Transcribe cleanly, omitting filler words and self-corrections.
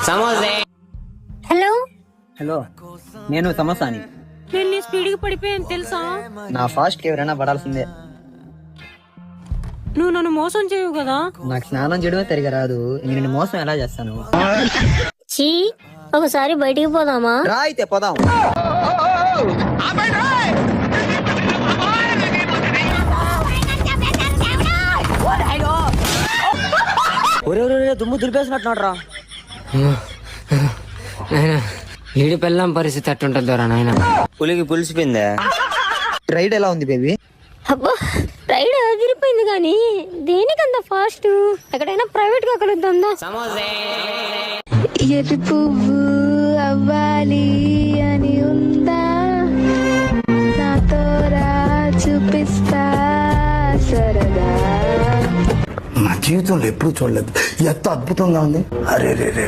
Hello hello, నేను సమోసాని. నేను నీ స్పీడ్ కి పడిపోయాను తెలుసా? నా ఫాస్ట్ కి ఎవరైనా పడాల్సిందే. నువ్వు నన్ను మోసం చేయవు కదా? నాకు స్నానం చేయడమే తిరిగి రాదు, ఇంక నేను మోసం ఎలా చేస్తాను? చీ, ఒకసారి బయటికి పోదామా? రా అయితే పోదాం. దుమ్ము దులిపేసినట్టున్నాడు రా. ఈడి పెళ్ళాం పరిస్థితి అట్టుంటది దొరా నాయన. పులికి పులిసిపోయిందా? రైడ్ ఎలా ఉంది బేబీ? అబ్బో, రైడ్ అదిరిపోయింది కానీ దేనికంత ఫాస్ట్? ఎక్కడైనా ప్రైవేట్ గా కలుద్దాందా? ఎర్రి పువ్వు అవ్వాలి అని ఉందా, నాతో రా చూపిస్తా సరదా. నా జీవితంలో ఎప్పుడు చూడలేదు, ఎంత అద్భుతంగా ఉంది. అరే రే రే.